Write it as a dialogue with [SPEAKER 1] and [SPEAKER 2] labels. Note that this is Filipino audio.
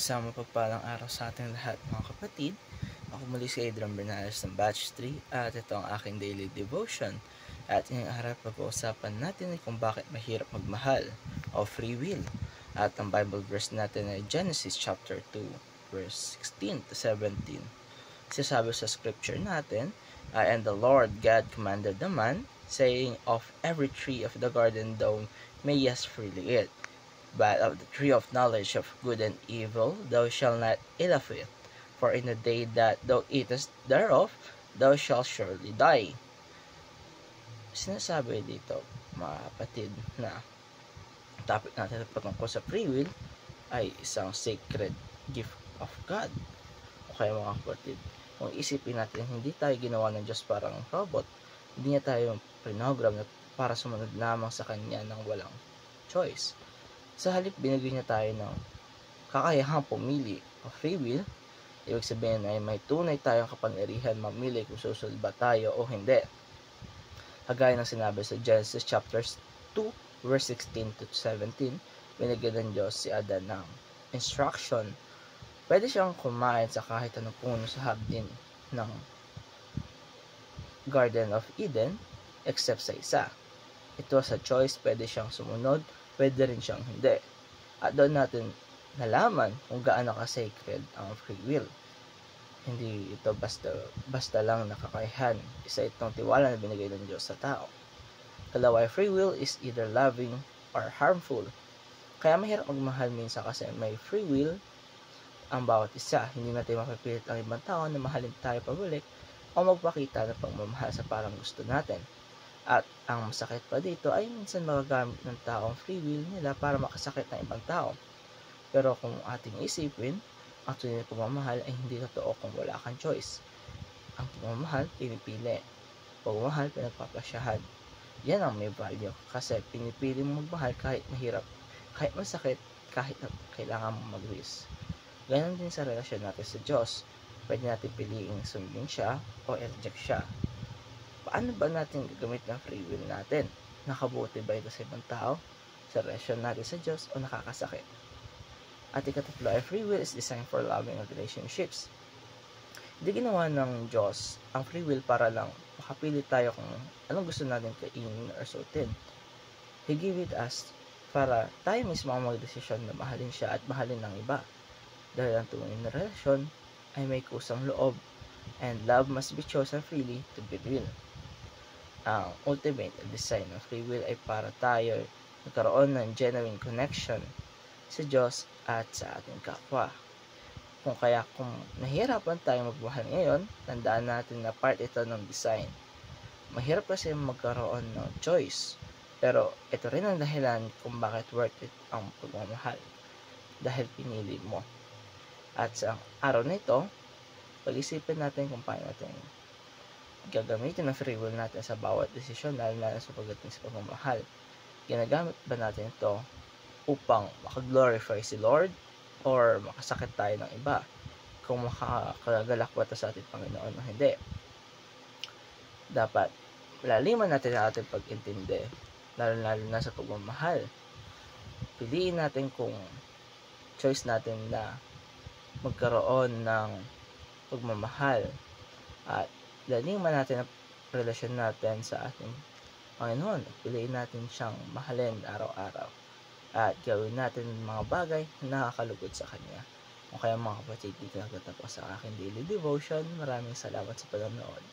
[SPEAKER 1] Isang mapagpalang araw sa ating lahat mga kapatid. Ako muli si Adrian Bernales ng Batch 3 at ito ang aking daily devotion. At ngayong araw pag-uusapan natin ay kung bakit mahirap magmahal o free will. At ang Bible verse natin ay Genesis chapter 2 verse 16 to 17. Sinasabi sa scripture natin, and the Lord God commanded the man, saying, of every tree of the garden thou mayest freely eat, but of the tree of knowledge of good and evil thou shalt not eat of it, for in the day that thou eatest thereof thou shalt surely die. Sinasabi dito, mga kapatid, na topic natin patungkol sa free will ay isang sacred gift of God. O kaya mga kapatid, kung isipin natin, hindi tayo ginawa ng Diyos parang robot. Hindi niya tayo program na para sumunod lamang sa Kanya ng walang choice. Sa halip, binigyan niya tayo ng kakayahang pumili o free will. Ibig sabihin ay may tunay tayong kapangyarihan mamili kung susunod ba tayo o hindi. Kagaya ng sinabi sa Genesis chapter 2 verse 16 to 17, binigyan ng Diyos si Adan ng instruction. Pwede siyang kumain sa kahit anong puno sa hardin ng Garden of Eden except sa isa. Ito sa choice, pwede siyang sumunod, pwede rin siyang hindi. At doon natin nalaman kung gaano ka-sacred ang free will. Hindi ito basta lang nakakayahan. Isa itong tiwala na binigay ng Diyos sa tao. Kalawa, free will is either loving or harmful. Kaya mahirap magmahal minsan kasi may free will ang bawat isa. Hindi natin mapipilit ang ibang tao na mahalin tayo pabalik o magpakita ng pagmamahal sa parang gusto natin. At ang masakit pa dito ay minsan magagamit ng taong free will nila para makasakit ng ibang tao. Pero kung ating isipin, ang tunay na pagmamahal ay hindi totoo kung wala kang choice. Ang pagmamahal, pinipili. Pagmamahal, pinagpapasyahan. Yan ang may value kasi pinipili mo magmahal kahit mahirap, kahit masakit, kahit kailangan mo mag-risk. Ganon din sa relasyon natin sa Diyos. Pwede natin piliing sundin siya o i-reject siya. Paano ba natin gagamit ng free will natin? Nakabuti ba ito sa ibang tao, sa relasyon natin sa Diyos, o nakakasakit? At ikatatlo ay free will is designed for loving relationships. Hindi ginawa ng Diyos ang free will para lang makapili tayo kung anong gusto natin kainin or suotin. He gave it us para tayo mismo ang magdesisyon na mahalin siya at mahalin ng iba. Dahil ang tunay na relasyon ay may kusang loob, and love must be chosen freely to be real. Ang ultimate design ng free will ay para tayo nagkaroon ng genuine connection sa Diyos at sa ating kapwa. Kung nahihirapan tayo magmahal ngayon, tandaan natin na part ito ng design. Mahirap kasi magkaroon ng choice, pero ito rin ang dahilan kung bakit worth it ang pagmamahal, dahil pinili mo. At sa araw na ito, pag-isipin natin kung paano natin gagamitin ang free will natin sa bawat desisyon, lalo sa pagdating sa pagmamahal. Ginagamit ba natin ito upang makaglorify si Lord or makasakit tayo ng iba? Kung makakagalak ba ito sa ating Panginoon o hindi? Dapat malaliman natin ang ating pag-intindi, lalo na sa pagmamahal. Piliin natin kung choice natin na magkaroon ng pagmamahal at laliman natin ang relasyon natin sa ating Panginoon. Piliin natin siyang mahalin araw-araw at gawin natin mga bagay na nakakalugod sa Kanya. O kaya mga kapatid, dito nagtatapos ang aking daily devotion. Maraming salamat sa panonood.